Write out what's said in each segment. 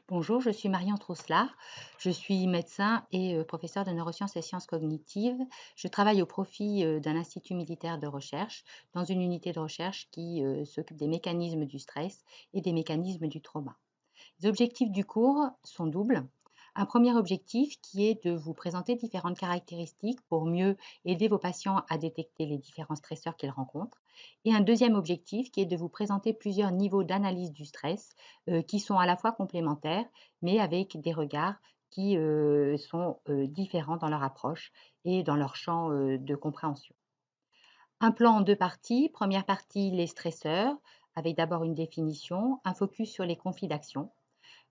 Bonjour, je suis Marion Trousselard. Je suis médecin et professeure de neurosciences et sciences cognitives. Je travaille au profit d'un institut militaire de recherche, dans une unité de recherche qui s'occupe des mécanismes du stress et des mécanismes du trauma. Les objectifs du cours sont doubles. Un premier objectif qui est de vous présenter différentes caractéristiques pour mieux aider vos patients à détecter les différents stresseurs qu'ils rencontrent. Et un deuxième objectif qui est de vous présenter plusieurs niveaux d'analyse du stress qui sont à la fois complémentaires, mais avec des regards qui sont différents dans leur approche et dans leur champ de compréhension. Un plan en deux parties. Première partie, les stresseurs, avec d'abord une définition, un focus sur les conflits d'action.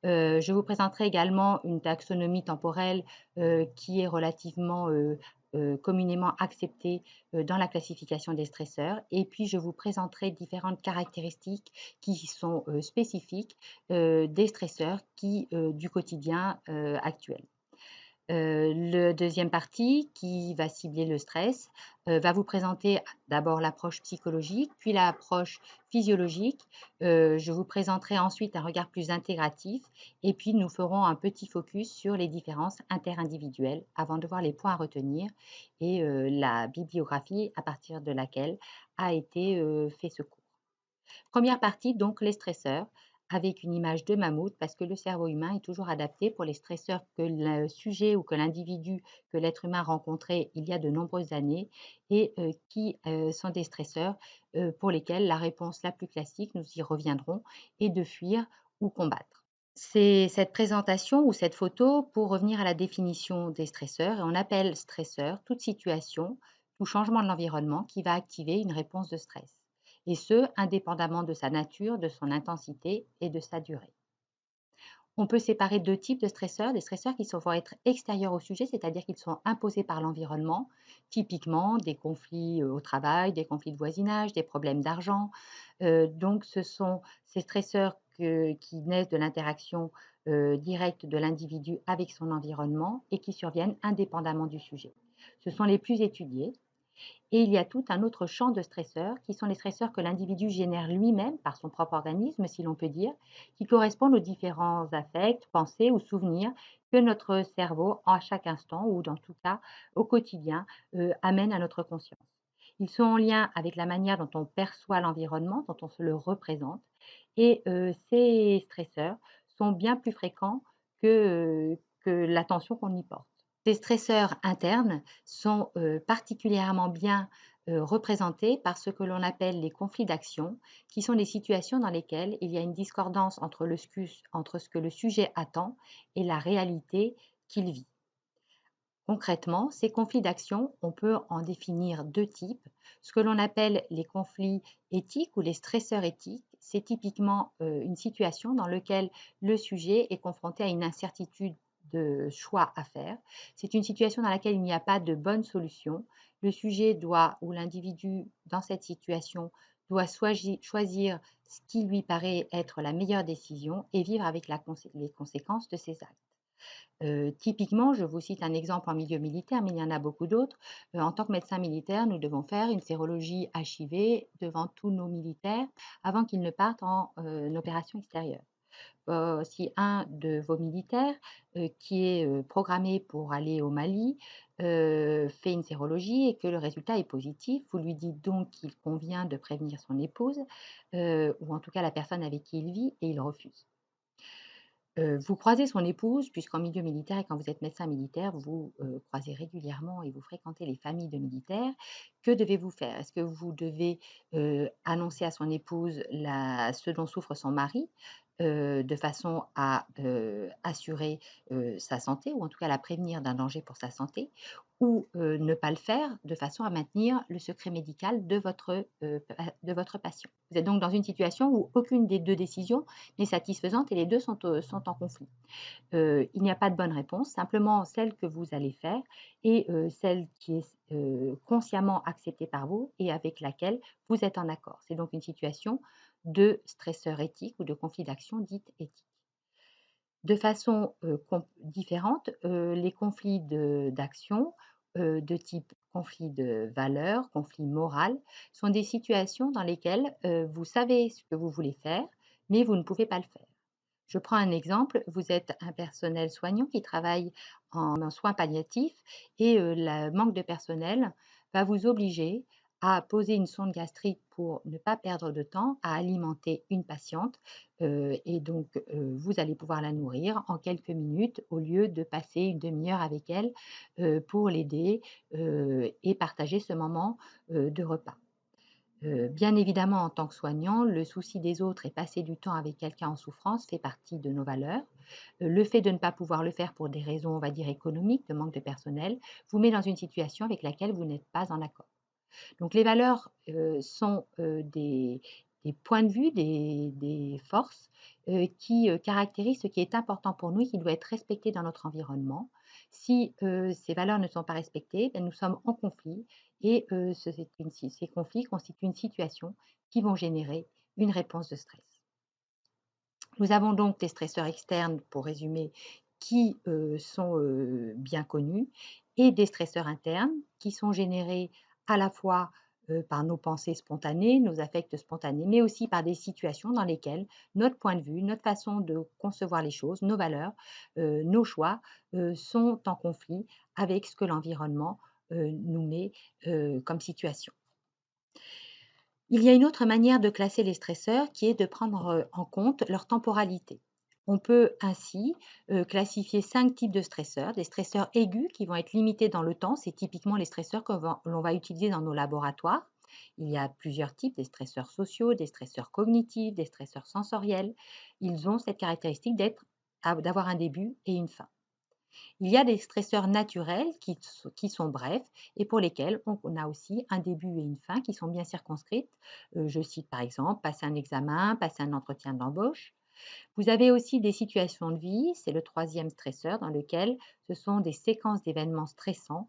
Je vous présenterai également une taxonomie temporelle qui est relativement communément acceptée dans la classification des stresseurs. Et puis, je vous présenterai différentes caractéristiques qui sont spécifiques des stresseurs du quotidien actuel. Le deuxième partie, qui va cibler le stress, va vous présenter d'abord l'approche psychologique, puis l'approche physiologique. Je vous présenterai ensuite un regard plus intégratif et puis nous ferons un petit focus sur les différences interindividuelles avant de voir les points à retenir et la bibliographie à partir de laquelle a été fait ce cours. Première partie, donc les stresseurs, avec une image de mammouth, parce que le cerveau humain est toujours adapté pour les stresseurs que le sujet ou que l'individu, que l'être humain rencontrait il y a de nombreuses années et qui sont des stresseurs pour lesquels la réponse la plus classique, nous y reviendrons, est de fuir ou combattre. C'est cette présentation ou cette photo pour revenir à la définition des stresseurs. Et on appelle stresseur toute situation, tout changement de l'environnement qui va activer une réponse de stress. Et ce, indépendamment de sa nature, de son intensité et de sa durée. On peut séparer deux types de stresseurs, des stresseurs qui vont être extérieurs au sujet, c'est-à-dire qu'ils sont imposés par l'environnement, typiquement des conflits au travail, des conflits de voisinage, des problèmes d'argent. Donc ce sont ces stresseurs qui naissent de l'interaction directe de l'individu avec son environnement et qui surviennent indépendamment du sujet. Ce sont les plus étudiés. Et il y a tout un autre champ de stresseurs, qui sont les stresseurs que l'individu génère lui-même par son propre organisme, si l'on peut dire, qui correspondent aux différents affects, pensées ou souvenirs que notre cerveau, à chaque instant, ou dans tout cas au quotidien, amène à notre conscience. Ils sont en lien avec la manière dont on perçoit l'environnement, dont on se le représente, et ces stresseurs sont bien plus fréquents que l'attention qu'on y porte. Ces stresseurs internes sont particulièrement bien représentés par ce que l'on appelle les conflits d'action, qui sont des situations dans lesquelles il y a une discordance entre ce que le sujet attend et la réalité qu'il vit. Concrètement, ces conflits d'action, on peut en définir deux types. Ce que l'on appelle les conflits éthiques ou les stresseurs éthiques, c'est typiquement une situation dans laquelle le sujet est confronté à une incertitude de choix à faire. C'est une situation dans laquelle il n'y a pas de bonne solution. Le sujet doit, ou l'individu dans cette situation, doit choisir ce qui lui paraît être la meilleure décision et vivre avec les conséquences de ses actes. Typiquement, je vous cite un exemple en milieu militaire, mais il y en a beaucoup d'autres. En tant que médecin militaire, nous devons faire une sérologie HIV devant tous nos militaires avant qu'ils ne partent en opération extérieure. Si un de vos militaires qui est programmé pour aller au Mali fait une sérologie et que le résultat est positif, vous lui dites donc qu'il convient de prévenir son épouse ou en tout cas la personne avec qui il vit et il refuse. Vous croisez son épouse, puisqu'en milieu militaire et quand vous êtes médecin militaire, vous croisez régulièrement et vous fréquentez les familles de militaires. Que devez-vous faire? Est-ce que vous devez annoncer à son épouse ce dont souffre son mari, de façon à assurer sa santé ou en tout cas la prévenir d'un danger pour sa santé? Ou ne pas le faire de façon à maintenir le secret médical de votre patient? Vous êtes donc dans une situation où aucune des deux décisions n'est satisfaisante et les deux sont en conflit. Il n'y a pas de bonne réponse, simplement celle que vous allez faire et celle qui est consciemment acceptée par vous et avec laquelle vous êtes en accord. C'est donc une situation de stresseur éthique ou de conflit d'action dite éthique. De façon différente, les conflits d'action de type conflit de valeurs, conflit moral, sont des situations dans lesquelles vous savez ce que vous voulez faire, mais vous ne pouvez pas le faire. Je prends un exemple, vous êtes un personnel soignant qui travaille en soins palliatifs et le manque de personnel va vous obliger à poser une sonde gastrique pour ne pas perdre de temps à alimenter une patiente, et donc vous allez pouvoir la nourrir en quelques minutes au lieu de passer une demi-heure avec elle, pour l'aider, et partager ce moment, de repas. Bien évidemment, en tant que soignant, le souci des autres et passer du temps avec quelqu'un en souffrance fait partie de nos valeurs. Le fait de ne pas pouvoir le faire pour des raisons, on va dire, économiques, de manque de personnel, vous met dans une situation avec laquelle vous n'êtes pas en accord. Donc les valeurs, sont, des points de vue, des forces, qui, caractérisent ce qui est important pour nous et qui doit être respecté dans notre environnement. Si, ces valeurs ne sont pas respectées, nous sommes en conflit et ces conflits constituent une situation qui vont générer une réponse de stress. Nous avons donc les stresseurs externes, pour résumer, qui, sont, bien connus et des stresseurs internes qui sont générés à la fois, par nos pensées spontanées, nos affects spontanés, mais aussi par des situations dans lesquelles notre point de vue, notre façon de concevoir les choses, nos valeurs, nos choix, sont en conflit avec ce que l'environnement, nous met, comme situation. Il y a une autre manière de classer les stresseurs qui est de prendre en compte leur temporalité. On peut ainsi classifier 5 types de stresseurs. Des stresseurs aigus qui vont être limités dans le temps, c'est typiquement les stresseurs que l'on va utiliser dans nos laboratoires. Il y a plusieurs types, des stresseurs sociaux, des stresseurs cognitifs, des stresseurs sensoriels. Ils ont cette caractéristique d'avoir un début et une fin. Il y a des stresseurs naturels qui sont brefs et pour lesquels on a aussi un début et une fin qui sont bien circonscrites. Je cite par exemple passer un examen, passer un entretien d'embauche. Vous avez aussi des situations de vie, c'est le troisième stresseur dans lequel ce sont des séquences d'événements stressants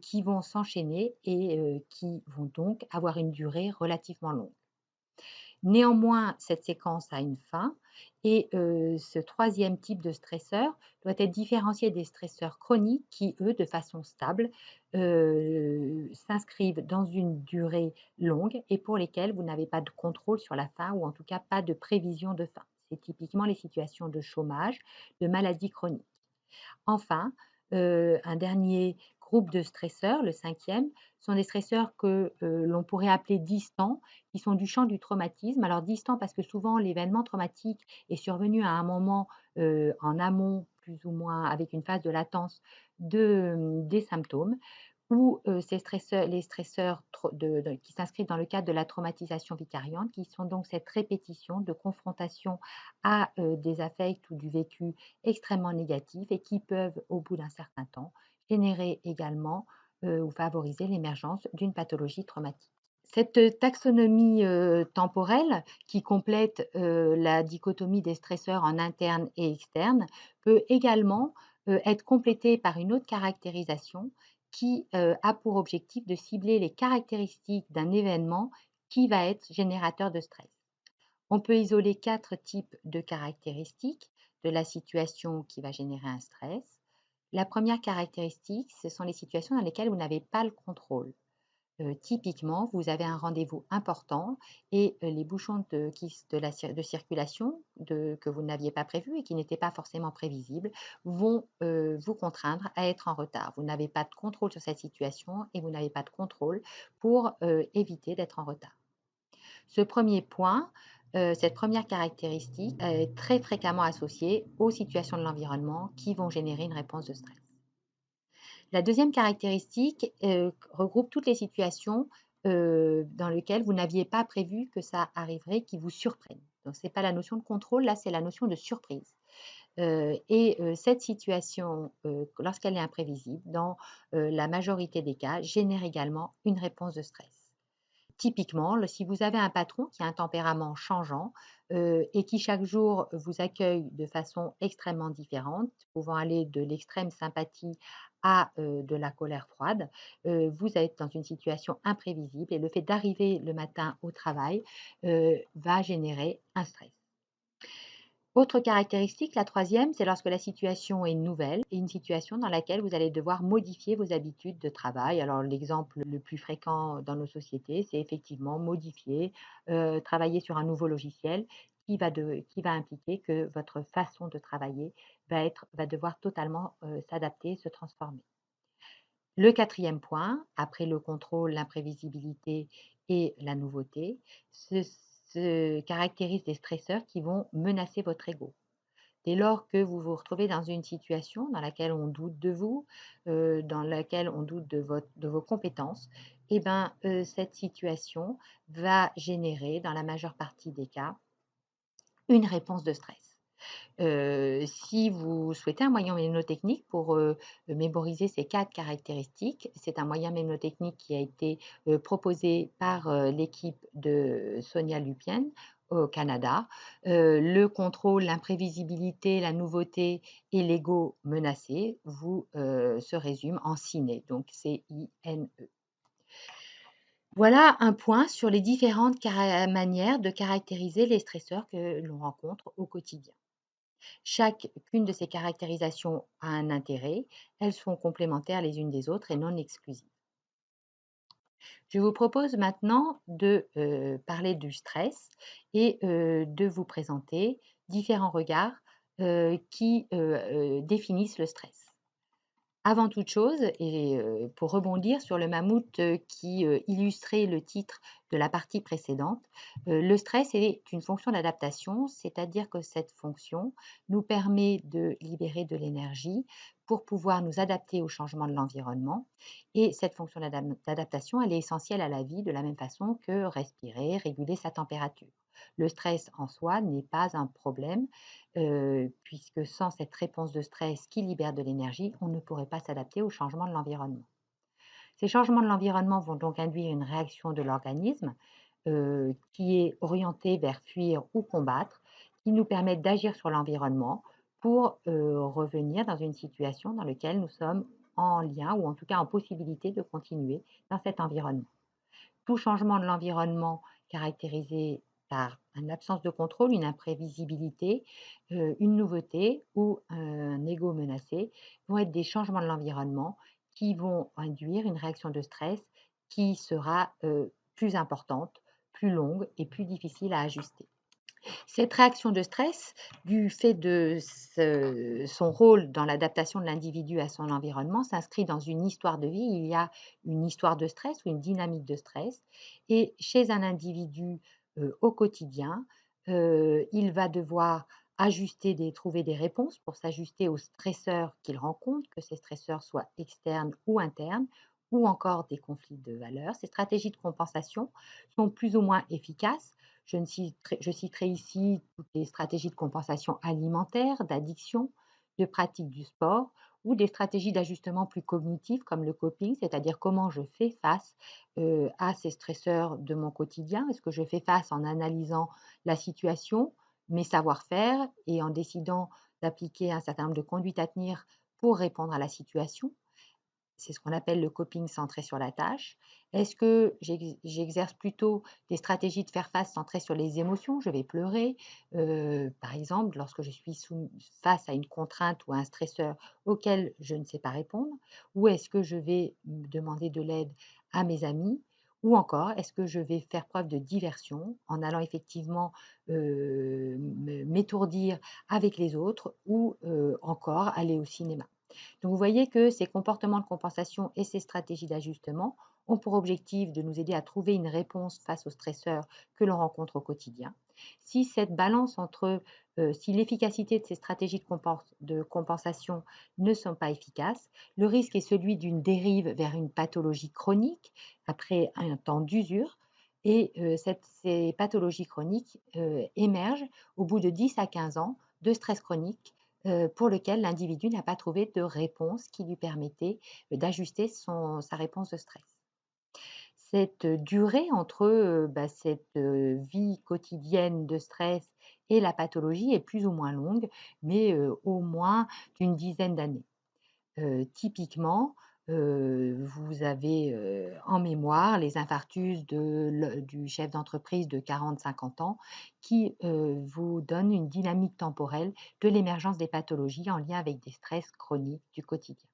qui vont s'enchaîner et qui vont donc avoir une durée relativement longue. Néanmoins, cette séquence a une fin et ce troisième type de stresseur doit être différencié des stresseurs chroniques qui, eux, de façon stable, s'inscrivent dans une durée longue et pour lesquels vous n'avez pas de contrôle sur la fin ou en tout cas pas de prévision de fin. C'est typiquement les situations de chômage, de maladie chronique. Enfin, un dernier groupe de stresseurs, le cinquième, sont des stresseurs que, l'on pourrait appeler distants, qui sont du champ du traumatisme. Alors distants parce que souvent l'événement traumatique est survenu à un moment, en amont, plus ou moins avec une phase de latence des symptômes ou, les stresseurs qui s'inscrivent dans le cadre de la traumatisation vicariante, qui sont donc cette répétition de confrontation à, des affects ou du vécu extrêmement négatifs et qui peuvent, au bout d'un certain temps, générer également, ou favoriser l'émergence d'une pathologie traumatique. Cette taxonomie, temporelle qui complète, la dichotomie des stresseurs en interne et externe peut également, être complétée par une autre caractérisation qui, a pour objectif de cibler les caractéristiques d'un événement qui va être générateur de stress. On peut isoler 4 types de caractéristiques de la situation qui va générer un stress. La première caractéristique, ce sont les situations dans lesquelles vous n'avez pas le contrôle. Typiquement, vous avez un rendez-vous important et les bouchons de circulation que vous n'aviez pas prévus et qui n'étaient pas forcément prévisibles vont vous contraindre à être en retard. Vous n'avez pas de contrôle sur cette situation et vous n'avez pas de contrôle pour éviter d'être en retard. Ce premier point, cette première caractéristique est très fréquemment associée aux situations de l'environnement qui vont générer une réponse de stress. La deuxième caractéristique, regroupe toutes les situations, dans lesquelles vous n'aviez pas prévu que ça arriverait, qui vous surprennent. Donc c'est pas la notion de contrôle, là, c'est la notion de surprise. Cette situation, lorsqu'elle est imprévisible, dans, la majorité des cas, génère également une réponse de stress. Typiquement, si vous avez un patron qui a un tempérament changeant, et qui chaque jour vous accueille de façon extrêmement différente, pouvant aller de l'extrême sympathie à, de la colère froide, vous êtes dans une situation imprévisible et le fait d'arriver le matin au travail, va générer un stress. Autre caractéristique, la troisième, c'est lorsque la situation est nouvelle et une situation dans laquelle vous allez devoir modifier vos habitudes de travail. Alors l'exemple le plus fréquent dans nos sociétés, c'est effectivement modifier, travailler sur un nouveau logiciel qui va impliquer que votre façon de travailler va devoir totalement, s'adapter, se transformer. Le quatrième point, après le contrôle, l'imprévisibilité et la nouveauté, se caractérisent des stresseurs qui vont menacer votre ego. Dès lors que vous vous retrouvez dans une situation dans laquelle on doute de vous, dans laquelle on doute de vos compétences, et ben, cette situation va générer, dans la majeure partie des cas, une réponse de stress. Si vous souhaitez un moyen mnémotechnique pour, mémoriser ces 4 caractéristiques, c'est un moyen mnémotechnique qui a été, proposé par, l'équipe de Sonia Lupien au Canada. Le contrôle, l'imprévisibilité, la nouveauté et l'ego menacé se résument en CINE, donc C-I-N-E. Voilà un point sur les différentes manières de caractériser les stresseurs que l'on rencontre au quotidien. Chacune de ces caractérisations a un intérêt, elles sont complémentaires les unes des autres et non exclusives. Je vous propose maintenant de parler du stress et de vous présenter différents regards qui définissent le stress. Avant toute chose, et pour rebondir sur le mammouth qui illustrait le titre de la partie précédente, le stress est une fonction d'adaptation, c'est-à-dire que cette fonction nous permet de libérer de l'énergie pour pouvoir nous adapter au changement de l'environnement. Et cette fonction d'adaptation, elle est essentielle à la vie de la même façon que respirer, réguler sa température. Le stress en soi n'est pas un problème, puisque sans cette réponse de stress qui libère de l'énergie, on ne pourrait pas s'adapter au changement de l'environnement. Ces changements de l'environnement vont donc induire une réaction de l'organisme qui est orientée vers fuir ou combattre, qui nous permettent d'agir sur l'environnement pour revenir dans une situation dans laquelle nous sommes en lien ou en tout cas en possibilité de continuer dans cet environnement. Tout changement de l'environnement caractérisé par une absence de contrôle, une imprévisibilité, une nouveauté ou un ego menacé vont être des changements de l'environnement qui vont induire une réaction de stress qui sera plus importante, plus longue et plus difficile à ajuster. Cette réaction de stress, du fait de son rôle dans l'adaptation de l'individu à son environnement, s'inscrit dans une histoire de vie. Il y a une histoire de stress ou une dynamique de stress. Et chez un individu au quotidien, il va devoir trouver des réponses pour s'ajuster aux stresseurs qu'il rencontre, que ces stresseurs soient externes ou internes, ou encore des conflits de valeurs. Ces stratégies de compensation sont plus ou moins efficaces. Je citerai ici toutes les stratégies de compensation alimentaire, d'addiction, de pratique du sport ou des stratégies d'ajustement plus cognitifs comme le coping, c'est-à-dire comment je fais face à ces stresseurs de mon quotidien. Est-ce que je fais face en analysant la situation, mes savoir-faire et en décidant d'appliquer un certain nombre de conduites à tenir pour répondre à la situation? C'est ce qu'on appelle le coping centré sur la tâche. Est-ce que j'exerce plutôt des stratégies de faire face centrées sur les émotions? Je vais pleurer, par exemple, lorsque je suis face à une contrainte ou à un stresseur auquel je ne sais pas répondre. Ou est-ce que je vais demander de l'aide à mes amis? Ou encore, est-ce que je vais faire preuve de diversion en allant effectivement m'étourdir avec les autres ou encore aller au cinéma? Donc, vous voyez que ces comportements de compensation et ces stratégies d'ajustement ont pour objectif de nous aider à trouver une réponse face aux stresseurs que l'on rencontre au quotidien. Si cette balance si l'efficacité de ces stratégies de compensation ne sont pas efficaces, le risque est celui d'une dérive vers une pathologie chronique après un temps d'usure. Et ces pathologies chroniques émergent au bout de 10 à 15 ans de stress chronique pour lequel l'individu n'a pas trouvé de réponse qui lui permettait d'ajuster sa réponse de stress. Cette durée entre cette vie quotidienne de stress et la pathologie est plus ou moins longue, mais au moins d'une dizaine d'années. Typiquement, vous avez en mémoire les infarctus du chef d'entreprise de 40-50 ans qui vous donnent une dynamique temporelle de l'émergence des pathologies en lien avec des stress chroniques du quotidien.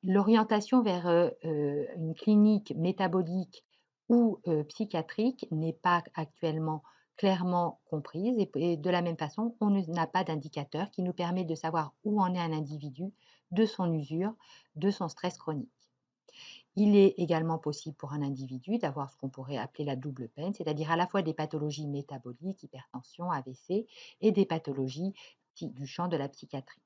L'orientation vers une clinique métabolique ou psychiatrique n'est pas actuellement clairement comprises et de la même façon, on n'a pas d'indicateur qui nous permet de savoir où en est un individu de son usure, de son stress chronique. Il est également possible pour un individu d'avoir ce qu'on pourrait appeler la double peine, c'est-à-dire à la fois des pathologies métaboliques, hypertension, AVC, et des pathologies du champ de la psychiatrie.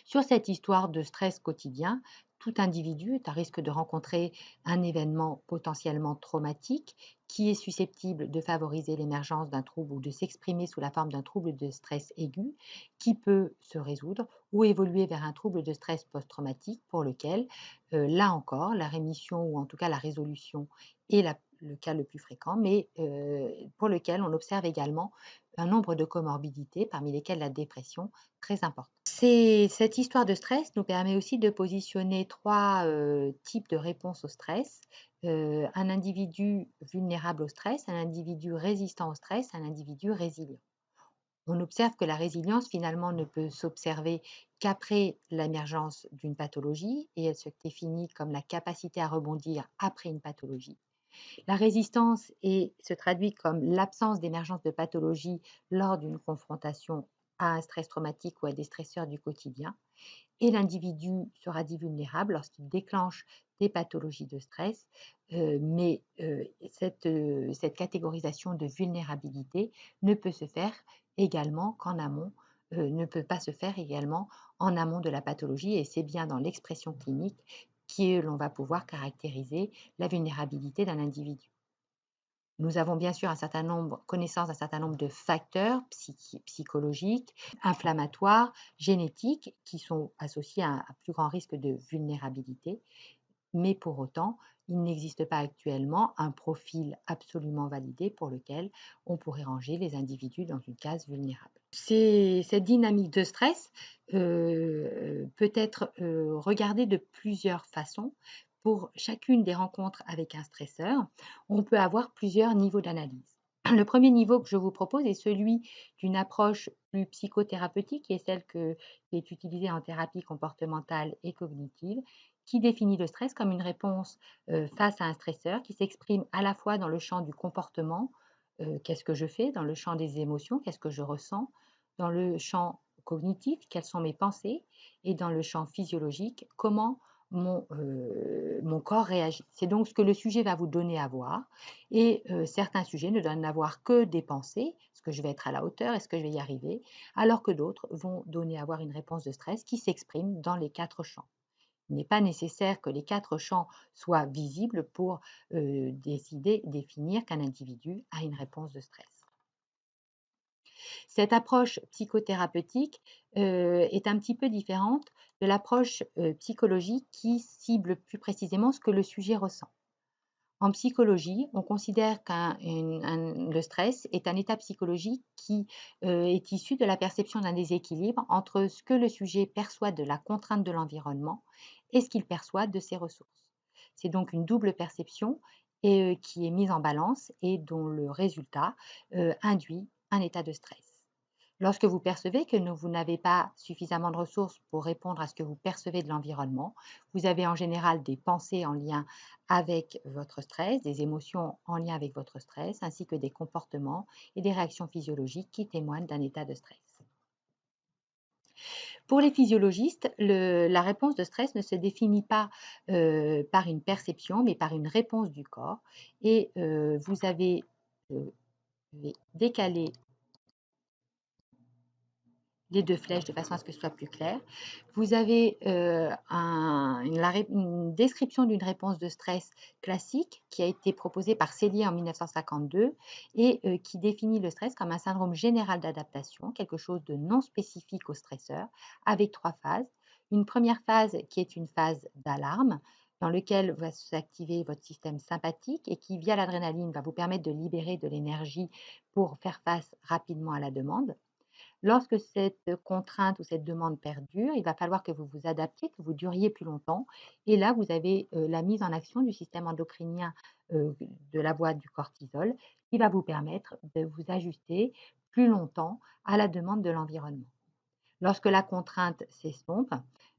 Sur cette histoire de stress quotidien, tout individu est à risque de rencontrer un événement potentiellement traumatique qui est susceptible de favoriser l'émergence d'un trouble ou de s'exprimer sous la forme d'un trouble de stress aigu qui peut se résoudre ou évoluer vers un trouble de stress post-traumatique pour lequel, là encore, la rémission ou en tout cas la résolution est le cas le plus fréquent, mais pour lequel on observe également un nombre de comorbidités, parmi lesquelles la dépression, très important. Cette histoire de stress nous permet aussi de positionner 3 types de réponses au stress. Un individu vulnérable au stress, un individu résistant au stress, un individu résilient. On observe que la résilience, finalement, ne peut s'observer qu'après l'émergence d'une pathologie et elle se définit comme la capacité à rebondir après une pathologie. La résistance se traduit comme l'absence d'émergence de pathologie lors d'une confrontation à un stress traumatique ou à des stresseurs du quotidien. Et l'individu sera dit vulnérable lorsqu'il déclenche des pathologies de stress, mais cette catégorisation de vulnérabilité ne peut se faire également qu'en amont, ne peut pas se faire également en amont de la pathologie, et c'est bien dans l'expression clinique que l'on va pouvoir caractériser la vulnérabilité d'un individu. Nous avons bien sûr connaissance d'un certain nombre de facteurs psychologiques, inflammatoires, génétiques, qui sont associés à un plus grand risque de vulnérabilité. Mais pour autant, il n'existe pas actuellement un profil absolument validé pour lequel on pourrait ranger les individus dans une case vulnérable. Cette dynamique de stress peut être regardée de plusieurs façons. Pour chacune des rencontres avec un stresseur, on peut avoir plusieurs niveaux d'analyse. Le premier niveau que je vous propose est celui d'une approche plus psychothérapeutique, qui est celle qui est utilisée en thérapie comportementale et cognitive, qui définit le stress comme une réponse face à un stresseur qui s'exprime à la fois dans le champ du comportement, qu'est-ce que je fais, dans le champ des émotions, qu'est-ce que je ressens, dans le champ cognitif, quelles sont mes pensées, et dans le champ physiologique, comment mon corps réagit. C'est donc ce que le sujet va vous donner à voir, et certains sujets ne donnent à voir que des pensées, est-ce que je vais être à la hauteur, est-ce que je vais y arriver, alors que d'autres vont donner à voir une réponse de stress qui s'exprime dans les 4 champs. Il n'est pas nécessaire que les 4 champs soient visibles pour définir qu'un individu a une réponse de stress. Cette approche psychothérapeutique est un petit peu différente de l'approche psychologique qui cible plus précisément ce que le sujet ressent. En psychologie, on considère que le stress est un état psychologique qui est issu de la perception d'un déséquilibre entre ce que le sujet perçoit de la contrainte de l'environnement et ce qu'il perçoit de ses ressources. C'est donc une double perception qui est mise en balance et dont le résultat induit un état de stress. Lorsque vous percevez que vous n'avez pas suffisamment de ressources pour répondre à ce que vous percevez de l'environnement, vous avez en général des pensées en lien avec votre stress, des émotions en lien avec votre stress, ainsi que des comportements et des réactions physiologiques qui témoignent d'un état de stress. Pour les physiologistes, la réponse de stress ne se définit pas par une perception, mais par une réponse du corps. Et vous avez, je vais décaler les 2 flèches de façon à ce que ce soit plus clair. Vous avez une description d'une réponse de stress classique qui a été proposée par Selye en 1952 et qui définit le stress comme un syndrome général d'adaptation, quelque chose de non spécifique au stresseur, avec 3 phases. Une première phase qui est une phase d'alarme, dans laquelle va s'activer votre système sympathique et qui, via l'adrénaline, va vous permettre de libérer de l'énergie pour faire face rapidement à la demande. Lorsque cette contrainte ou cette demande perdure, il va falloir que vous vous adaptiez, que vous duriez plus longtemps. Et là, vous avez la mise en action du système endocrinien de la voie du cortisol qui va vous permettre de vous ajuster plus longtemps à la demande de l'environnement. Lorsque la contrainte s'estompe,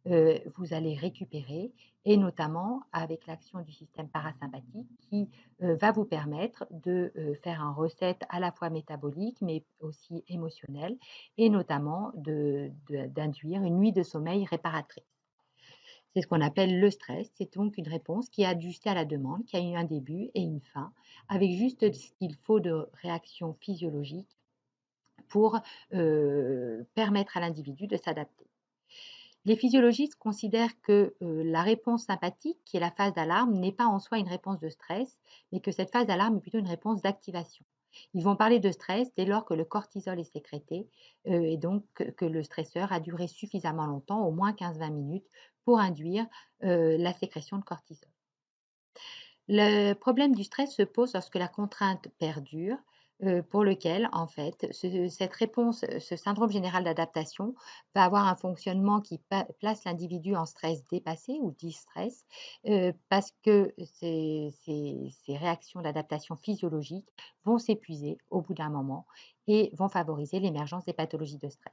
vous allez récupérer et notamment avec l'action du système parasympathique qui, va vous permettre de, faire un reset à la fois métabolique, mais aussi émotionnel et notamment d'induire une nuit de sommeil réparatrice. C'est ce qu'on appelle le stress. C'est donc une réponse qui est ajustée à la demande, qui a eu un début et une fin, avec juste ce qu'il faut de réaction physiologique pour, permettre à l'individu de s'adapter. Les physiologistes considèrent que, la réponse sympathique, qui est la phase d'alarme, n'est pas en soi une réponse de stress, mais que cette phase d'alarme est plutôt une réponse d'activation. Ils vont parler de stress dès lors que le cortisol est sécrété, et donc que le stresseur a duré suffisamment longtemps, au moins 15-20 minutes, pour induire, la sécrétion de cortisol. Le problème du stress se pose lorsque la contrainte perdure, pour lequel, en fait, cette réponse, ce syndrome général d'adaptation va avoir un fonctionnement qui place l'individu en stress dépassé ou distress, parce que ces réactions d'adaptation physiologique vont s'épuiser au bout d'un moment et vont favoriser l'émergence des pathologies de stress.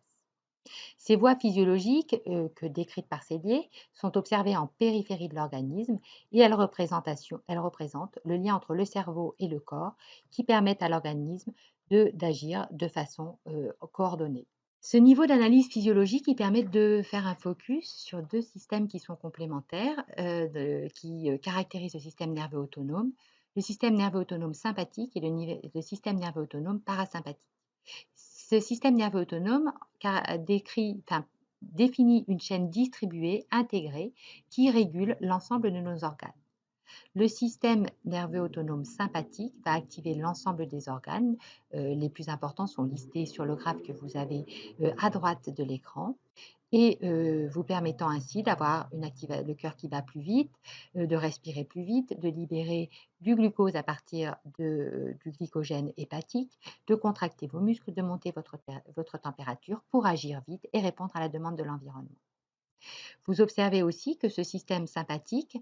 Ces voies physiologiques, que décrites par Selye, sont observées en périphérie de l'organisme et elles représentent le lien entre le cerveau et le corps qui permettent à l'organisme d'agir de façon coordonnée. Ce niveau d'analyse physiologique, il permet de faire un focus sur deux systèmes qui sont complémentaires, qui caractérisent le système nerveux autonome, le système nerveux autonome sympathique et le système nerveux autonome parasympathique. Ce système nerveux autonome définit une chaîne distribuée, intégrée, qui régule l'ensemble de nos organes. Le système nerveux autonome sympathique va activer l'ensemble des organes. Les plus importants sont listés sur le graphe que vous avez à droite de l'écran et vous permettant ainsi d'avoir le cœur qui bat plus vite, de respirer plus vite, de libérer du glucose à partir du glycogène hépatique, de contracter vos muscles, de monter votre température pour agir vite et répondre à la demande de l'environnement. Vous observez aussi que ce système sympathique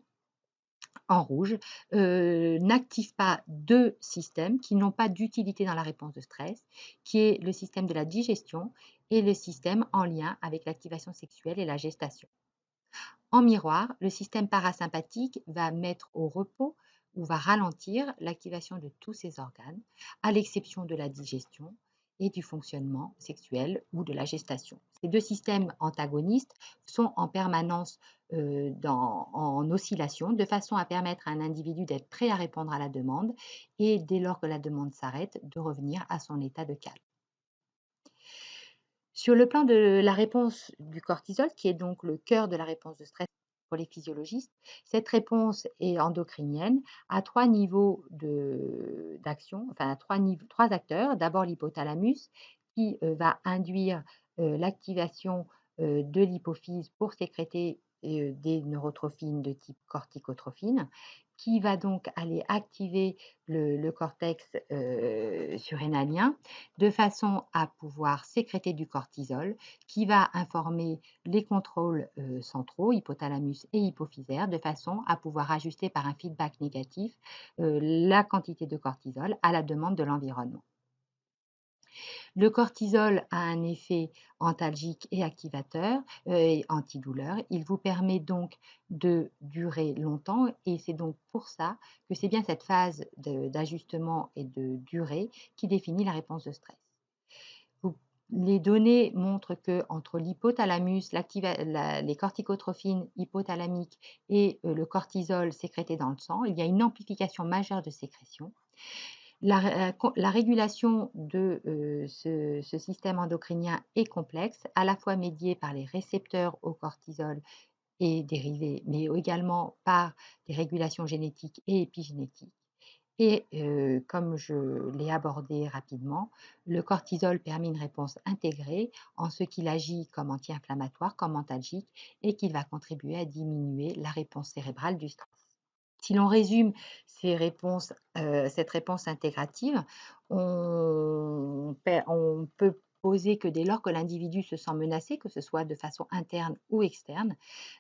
en rouge, n'active pas deux systèmes qui n'ont pas d'utilité dans la réponse de stress, qui est le système de la digestion et le système en lien avec l'activation sexuelle et la gestation. En miroir, le système parasympathique va mettre au repos ou va ralentir l'activation de tous ces organes, à l'exception de la digestion et du fonctionnement sexuel ou de la gestation. Ces deux systèmes antagonistes sont en permanence en oscillation, de façon à permettre à un individu d'être prêt à répondre à la demande et, dès lors que la demande s'arrête, de revenir à son état de calme. Sur le plan de la réponse du cortisol, qui est donc le cœur de la réponse de stress pour les physiologistes, cette réponse est endocrinienne à trois niveaux d'action, enfin à trois acteurs. D'abord l'hypothalamus qui va induire l'activation de l'hypophyse pour sécréter des neurotrophines de type corticotrophine, qui va donc aller activer le cortex surrénalien de façon à pouvoir sécréter du cortisol qui va informer les contrôles centraux, hypothalamus et hypophysaire, de façon à pouvoir ajuster par un feedback négatif la quantité de cortisol à la demande de l'environnement. Le cortisol a un effet antalgique et activateur et antidouleur. Il vous permet donc de durer longtemps et c'est donc pour ça que c'est bien cette phase d'ajustement et de durée qui définit la réponse de stress. Les données montrent que entre l'hypothalamus, les corticotrophines hypothalamiques et le cortisol sécrété dans le sang, il y a une amplification majeure de sécrétion. La régulation de ce système endocrinien est complexe, à la fois médiée par les récepteurs au cortisol et dérivés, mais également par des régulations génétiques et épigénétiques. Et comme je l'ai abordé rapidement, le cortisol permet une réponse intégrée en ce qu'il agit comme anti-inflammatoire, comme antalgique et qu'il va contribuer à diminuer la réponse cérébrale du stress. Si l'on résume cette réponse intégrative, on peut poser que dès lors que l'individu se sent menacé, que ce soit de façon interne ou externe,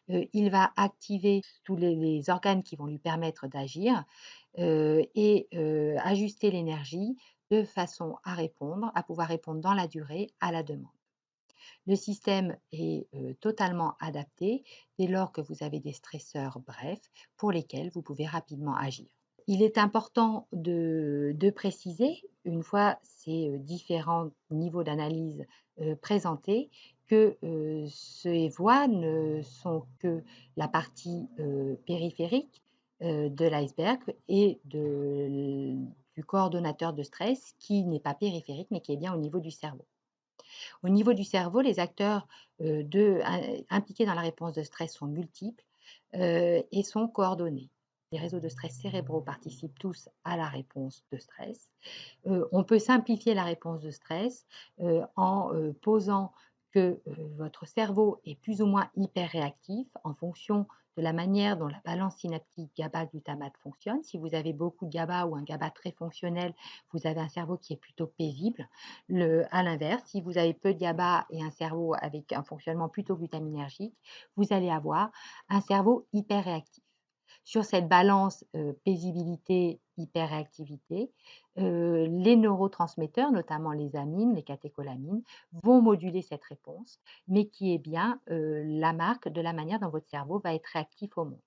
il va activer tous les organes qui vont lui permettre d'agir et ajuster l'énergie de façon à pouvoir répondre dans la durée à la demande. Le système est totalement adapté dès lors que vous avez des stresseurs brefs pour lesquels vous pouvez rapidement agir. Il est important de préciser, une fois ces différents niveaux d'analyse présentés, que ces voies ne sont que la partie périphérique de l'iceberg et du coordonnateur de stress qui n'est pas périphérique mais qui est bien au niveau du cerveau. Au niveau du cerveau, les acteurs impliqués dans la réponse de stress sont multiples et sont coordonnés. Les réseaux de stress cérébraux participent tous à la réponse de stress. On peut simplifier la réponse de stress en posant que votre cerveau est plus ou moins hyper-réactif en fonction de la manière dont la balance synaptique GABA-glutamate fonctionne. Si vous avez beaucoup de GABA ou un GABA très fonctionnel, vous avez un cerveau qui est plutôt paisible. À l'inverse, si vous avez peu de GABA et un cerveau avec un fonctionnement plutôt glutaminergique, vous allez avoir un cerveau hyper-réactif. Sur cette balance paisibilité-hyperréactivité, les neurotransmetteurs, notamment les amines, les catécholamines, vont moduler cette réponse, mais qui est bien la marque de la manière dont votre cerveau va être réactif au monde.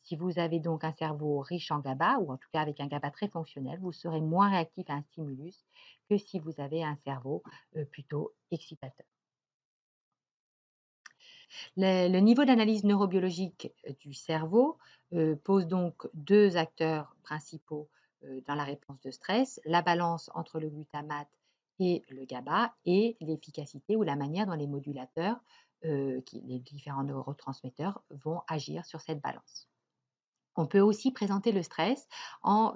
Si vous avez donc un cerveau riche en GABA, ou en tout cas avec un GABA très fonctionnel, vous serez moins réactif à un stimulus que si vous avez un cerveau plutôt excitateur. Le niveau d'analyse neurobiologique du cerveau pose donc deux acteurs principaux dans la réponse de stress, la balance entre le glutamate et le GABA et l'efficacité ou la manière dont les modulateurs, les différents neurotransmetteurs, vont agir sur cette balance. On peut aussi présenter le stress en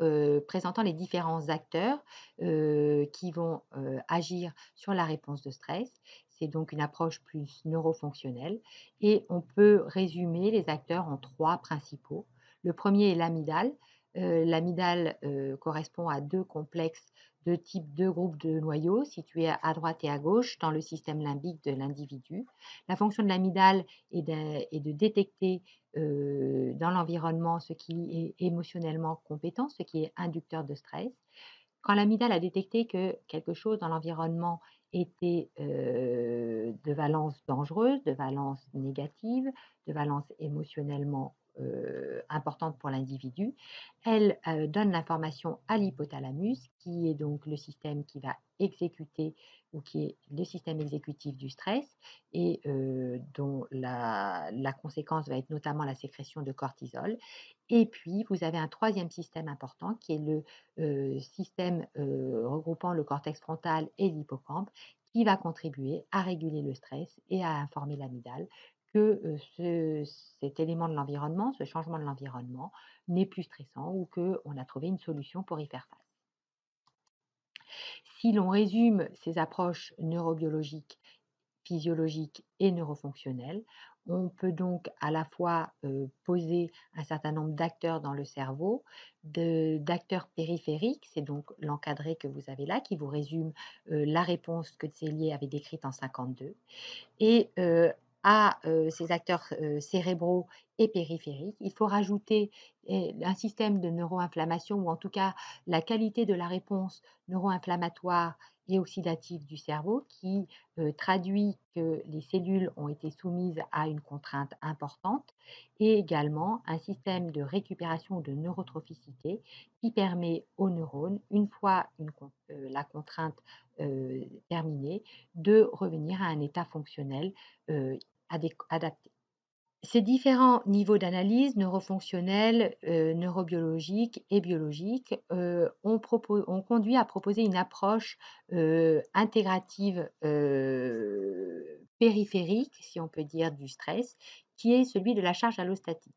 présentant les différents acteurs qui vont agir sur la réponse de stress. C'est donc une approche plus neurofonctionnelle et on peut résumer les acteurs en trois principaux. Le premier est l'amygdale. L'amygdale correspond à deux complexes de type deux groupes de noyaux situés à droite et à gauche dans le système limbique de l'individu. La fonction de l'amygdale est de détecter dans l'environnement ce qui est émotionnellement compétent, ce qui est inducteur de stress. Quand l'amygdale a détecté que quelque chose dans l'environnement était de valence dangereuse, de valence négative, de valence émotionnellement importante pour l'individu, elle donne l'information à l'hypothalamus, qui est donc le système qui va exécuter ou qui est le système exécutif du stress et dont la conséquence va être notamment la sécrétion de cortisol. Et puis, vous avez un troisième système important qui est le système regroupant le cortex frontal et l'hippocampe qui va contribuer à réguler le stress et à informer l'amygdale que cet élément de l'environnement, ce changement de l'environnement, n'est plus stressant ou qu'on a trouvé une solution pour y faire face. Si l'on résume ces approches neurobiologiques, physiologiques et neurofonctionnelles, on peut donc à la fois poser un certain nombre d'acteurs dans le cerveau, d'acteurs périphériques, c'est donc l'encadré que vous avez là, qui vous résume la réponse que Tselier avait décrite en 52, et à ces acteurs cérébraux et périphériques, il faut rajouter un système de neuroinflammation, ou en tout cas la qualité de la réponse neuroinflammatoire et oxydative du cerveau qui traduit que les cellules ont été soumises à une contrainte importante, et également un système de récupération de neurotrophicité qui permet aux neurones, une fois la contrainte terminée, de revenir à un état fonctionnel adapté. Ces différents niveaux d'analyse neurofonctionnelle, neurobiologique et biologique ont conduit à proposer une approche intégrative périphérique, si on peut dire, du stress, qui est celui de la charge allostatique.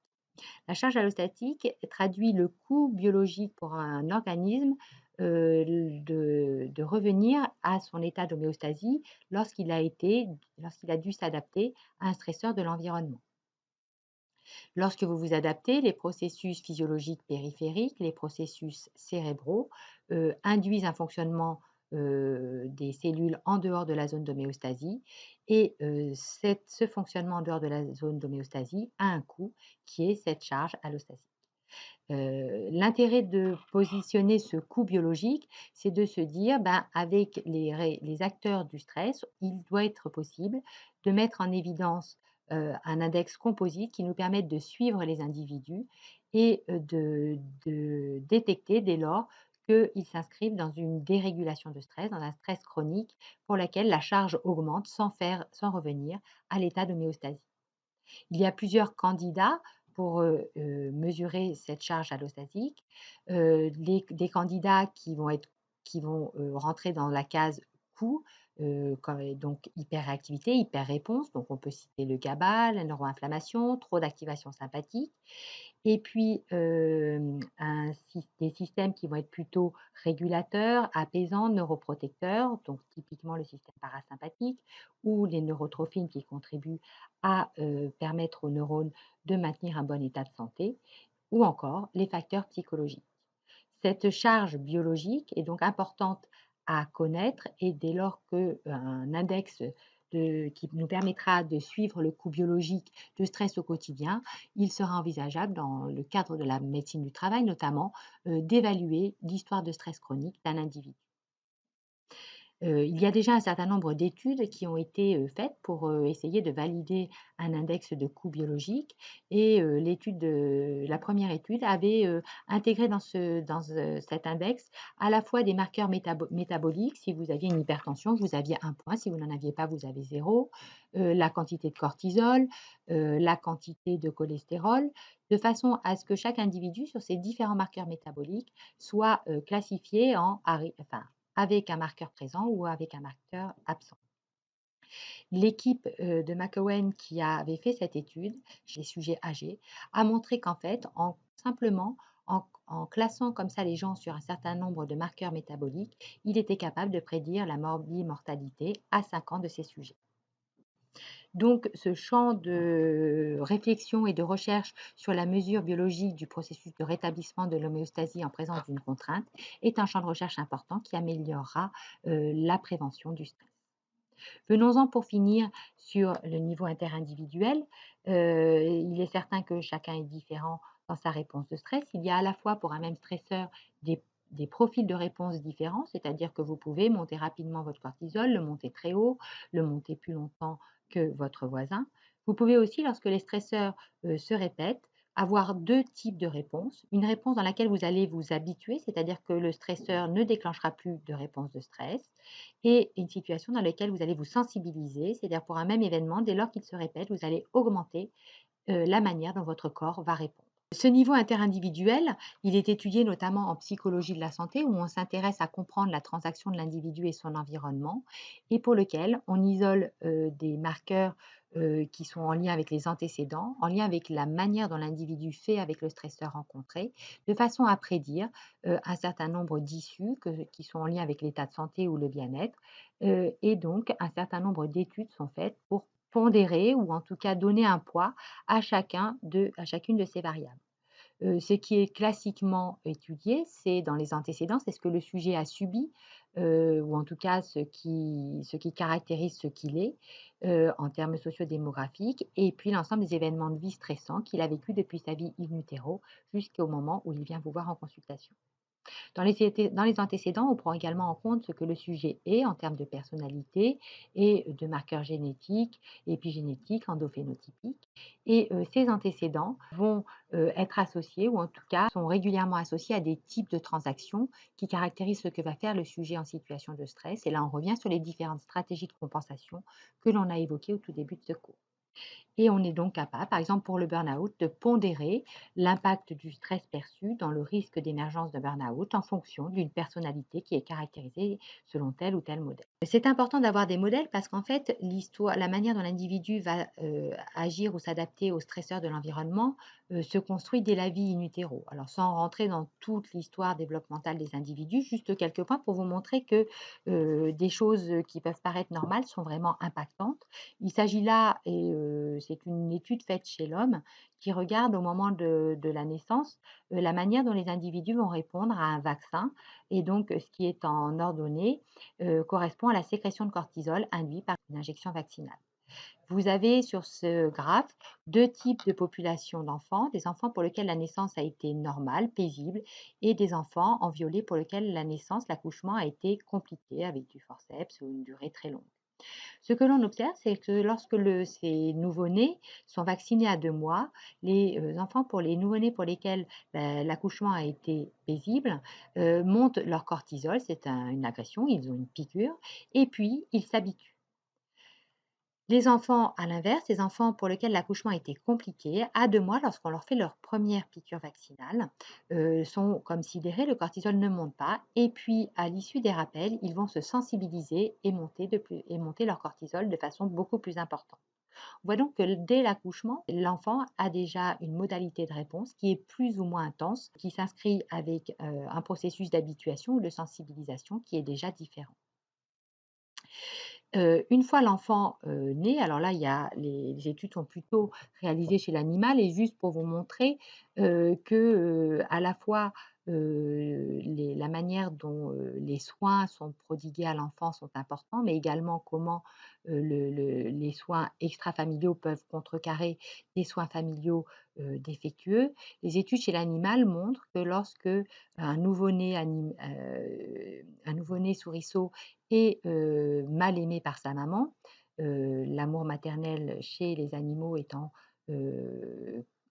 La charge allostatique traduit le coût biologique pour un organisme de revenir à son état d'homéostasie lorsqu'il a dû s'adapter à un stresseur de l'environnement. Lorsque vous vous adaptez, les processus physiologiques périphériques, les processus cérébraux, induisent un fonctionnement des cellules en dehors de la zone d'homéostasie, et ce fonctionnement en dehors de la zone d'homéostasie a un coût qui est cette charge allostatique. L'intérêt de positionner ce coût biologique, c'est de se dire, ben, avec les acteurs du stress, il doit être possible de mettre en évidence un index composite qui nous permette de suivre les individus et de détecter dès lors qu'ils s'inscrivent dans une dérégulation de stress, dans un stress chronique pour laquelle la charge augmente sans revenir à l'état d'homéostasie. Il y a plusieurs candidats pour mesurer cette charge allostasique. Des candidats qui vont rentrer dans la case coût, donc hyperréactivité, hyperréponse. Donc on peut citer le GABA, la neuroinflammation, trop d'activation sympathique. Et puis, des systèmes qui vont être plutôt régulateurs, apaisants, neuroprotecteurs, donc typiquement le système parasympathique ou les neurotrophines qui contribuent à permettre aux neurones de maintenir un bon état de santé, ou encore les facteurs psychologiques. Cette charge biologique est donc importante à connaître et dès lors qu'un index qui nous permettra de suivre le coût biologique de stress au quotidien, il sera envisageable dans le cadre de la médecine du travail notamment d'évaluer l'histoire de stress chronique d'un individu. Il y a déjà un certain nombre d'études qui ont été faites pour essayer de valider un index de coût biologique et la première étude avait intégré dans cet index à la fois des marqueurs métaboliques. Si vous aviez une hypertension, vous aviez 1 point, si vous n'en aviez pas, vous avez 0, la quantité de cortisol, la quantité de cholestérol, de façon à ce que chaque individu, sur ces différents marqueurs métaboliques, soit classifié avec un marqueur présent ou avec un marqueur absent. L'équipe de McEwen qui avait fait cette étude chez les sujets âgés a montré qu'en fait, simplement en classant comme ça les gens sur un certain nombre de marqueurs métaboliques, il était capable de prédire la mortalité à 5 ans de ces sujets. Donc, ce champ de réflexion et de recherche sur la mesure biologique du processus de rétablissement de l'homéostasie en présence d'une contrainte est un champ de recherche important qui améliorera la prévention du stress. Venons-en pour finir sur le niveau interindividuel. Il est certain que chacun est différent dans sa réponse de stress. Il y a à la fois pour un même stresseur des profils de réponse différents, c'est-à-dire que vous pouvez monter rapidement votre cortisol, le monter très haut, le monter plus longtemps que votre voisin. Vous pouvez aussi, lorsque les stresseurs se répètent, avoir 2 types de réponses. Une réponse dans laquelle vous allez vous habituer, c'est-à-dire que le stresseur ne déclenchera plus de réponse de stress, et une situation dans laquelle vous allez vous sensibiliser, c'est-à-dire pour un même événement, dès lors qu'il se répète, vous allez augmenter la manière dont votre corps va répondre. Ce niveau interindividuel, il est étudié notamment en psychologie de la santé, où on s'intéresse à comprendre la transaction de l'individu et son environnement, et pour lequel on isole des marqueurs qui sont en lien avec les antécédents, en lien avec la manière dont l'individu fait avec le stresseur rencontré, de façon à prédire un certain nombre d'issues qui sont en lien avec l'état de santé ou le bien-être. Et donc, un certain nombre d'études sont faites pour pondérer ou en tout cas donner un poids à chacune de ces variables. Ce qui est classiquement étudié, c'est dans les antécédents, c'est ce que le sujet a subi, ou en tout cas ce qui caractérise ce qu'il est en termes sociodémographiques, et puis l'ensemble des événements de vie stressants qu'il a vécu depuis sa vie in utero jusqu'au moment où il vient vous voir en consultation. Dans les antécédents, on prend également en compte ce que le sujet est en termes de personnalité et de marqueurs génétiques, épigénétiques, endophénotypiques. Et ces antécédents vont être associés, ou en tout cas sont régulièrement associés à des types de transactions qui caractérisent ce que va faire le sujet en situation de stress. Et là, on revient sur les différentes stratégies de compensation que l'on a évoquées au tout début de ce cours. Et on est donc capable, par exemple pour le burn-out, de pondérer l'impact du stress perçu dans le risque d'émergence de burn-out en fonction d'une personnalité qui est caractérisée selon tel ou tel modèle. C'est important d'avoir des modèles parce qu'en fait, la manière dont l'individu va agir ou s'adapter aux stresseurs de l'environnement se construit dès la vie in utero. Alors sans rentrer dans toute l'histoire développementale des individus, juste quelques points pour vous montrer que des choses qui peuvent paraître normales sont vraiment impactantes. Il s'agit là, et c'est une étude faite chez l'homme, qui regarde au moment de la naissance la manière dont les individus vont répondre à un vaccin. Et donc, ce qui est en ordonnée correspond à la sécrétion de cortisol induite par une injection vaccinale. Vous avez sur ce graphe deux types de populations d'enfants, des enfants pour lesquels la naissance a été normale, paisible, et des enfants en violet pour lesquels la naissance, l'accouchement a été compliqué avec du forceps ou une durée très longue. Ce que l'on observe, c'est que lorsque ces nouveau-nés sont vaccinés à 2 mois, les enfants pour les nouveau-nés pour lesquels l'accouchement a été paisible montent leur cortisol, c'est une agression, ils ont une piqûre, et puis ils s'habituent. Les enfants, à l'inverse, les enfants pour lesquels l'accouchement a été compliqué, à 2 mois, lorsqu'on leur fait leur première piqûre vaccinale, sont comme sidérés, le cortisol ne monte pas. Et puis, à l'issue des rappels, ils vont se sensibiliser et monter leur cortisol de façon beaucoup plus importante. On voit donc que dès l'accouchement, l'enfant a déjà une modalité de réponse qui est plus ou moins intense, qui s'inscrit avec un processus d'habituation ou de sensibilisation qui est déjà différent. Une fois l'enfant né, alors là, les études sont plutôt réalisées chez l'animal et juste pour vous montrer que à la fois la manière dont les soins sont prodigués à l'enfant sont importants, mais également comment les soins extrafamiliaux peuvent contrecarrer des soins familiaux défectueux. Les études chez l'animal montrent que lorsque un nouveau-né souriceau est mal aimé par sa maman, l'amour maternel chez les animaux étant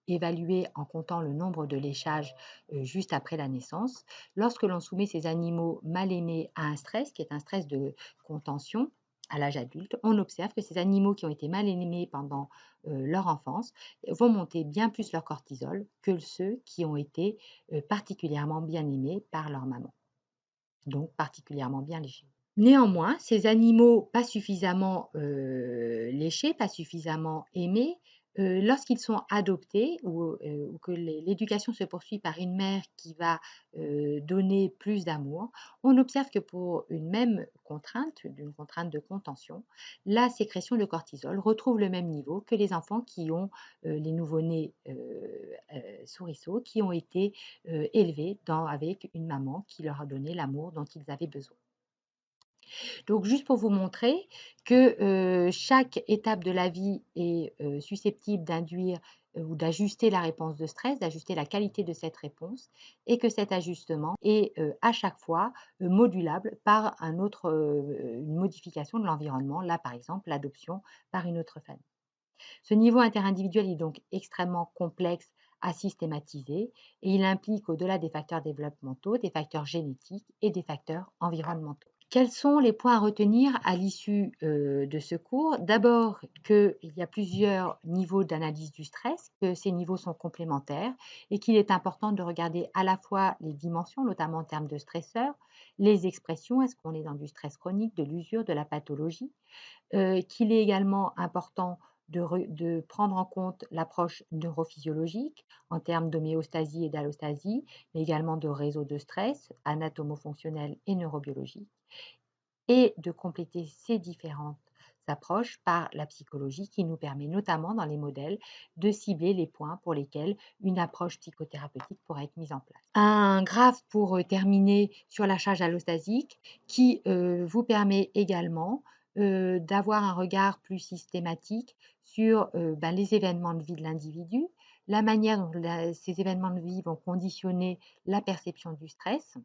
évalué en comptant le nombre de léchages juste après la naissance. Lorsque l'on soumet ces animaux mal aimés à un stress, qui est un stress de contention à l'âge adulte, on observe que ces animaux qui ont été mal aimés pendant leur enfance vont monter bien plus leur cortisol que ceux qui ont été particulièrement bien aimés par leur maman, donc particulièrement bien léchés. Néanmoins, ces animaux pas suffisamment léchés, pas suffisamment aimés, lorsqu'ils sont adoptés ou que l'éducation se poursuit par une mère qui va donner plus d'amour, on observe que pour une même contrainte, d'une contrainte de contention, la sécrétion de cortisol retrouve le même niveau que les enfants qui ont les nouveau-nés souriceaux, qui ont été élevés avec une maman qui leur a donné l'amour dont ils avaient besoin. Donc juste pour vous montrer que chaque étape de la vie est susceptible d'induire ou d'ajuster la réponse de stress, d'ajuster la qualité de cette réponse et que cet ajustement est à chaque fois modulable par une modification de l'environnement, là par exemple l'adoption par une autre famille. Ce niveau interindividuel est donc extrêmement complexe à systématiser et il implique au-delà des facteurs développementaux, des facteurs génétiques et des facteurs environnementaux. Quels sont les points à retenir à l'issue de ce cours? D'abord qu'il y a plusieurs niveaux d'analyse du stress, que ces niveaux sont complémentaires et qu'il est important de regarder à la fois les dimensions, notamment en termes de stresseurs, les expressions, est-ce qu'on est dans du stress chronique, de l'usure, de la pathologie, qu'il est également important de prendre en compte l'approche neurophysiologique en termes d'homéostasie et d'allostasie, mais également de réseau de stress, anatomo-fonctionnel et neurobiologique, et de compléter ces différentes approches par la psychologie qui nous permet notamment dans les modèles de cibler les points pour lesquels une approche psychothérapeutique pourrait être mise en place. Un graphe pour terminer sur la charge allostasique qui vous permet également d'avoir un regard plus systématique sur les événements de vie de l'individu, la manière dont ces événements de vie vont conditionner la perception du stress,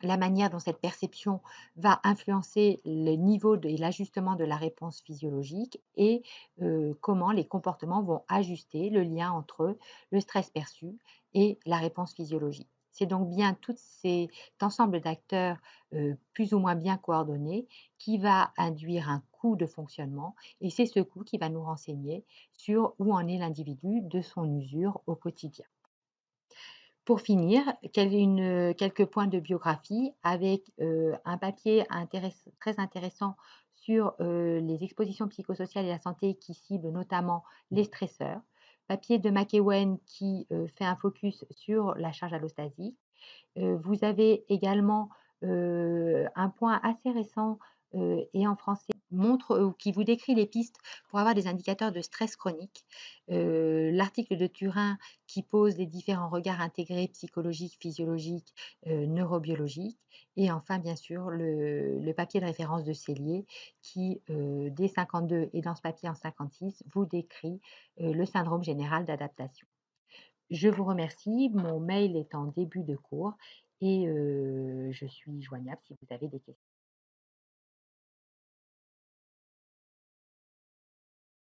la manière dont cette perception va influencer le niveau et l'ajustement de la réponse physiologique et comment les comportements vont ajuster le lien entre le stress perçu et la réponse physiologique. C'est donc bien tout cet ensemble d'acteurs plus ou moins bien coordonnés qui va induire un coût de fonctionnement et c'est ce coût qui va nous renseigner sur où en est l'individu de son usure au quotidien. Pour finir, quelques points de biographie avec un papier très intéressant sur les expositions psychosociales et la santé qui cible notamment les stresseurs. Papier de McEwen qui fait un focus sur la charge allostasique. Vous avez également un point assez récent et en français montre, qui vous décrit les pistes pour avoir des indicateurs de stress chronique. L'article de Turin qui pose les différents regards intégrés psychologiques, physiologiques, neurobiologiques et enfin bien sûr le papier de référence de Cellier qui, dès 52 et dans ce papier en 56 vous décrit, le syndrome général d'adaptation. Je vous remercie, mon mail est en début de cours et je suis joignable si vous avez des questions.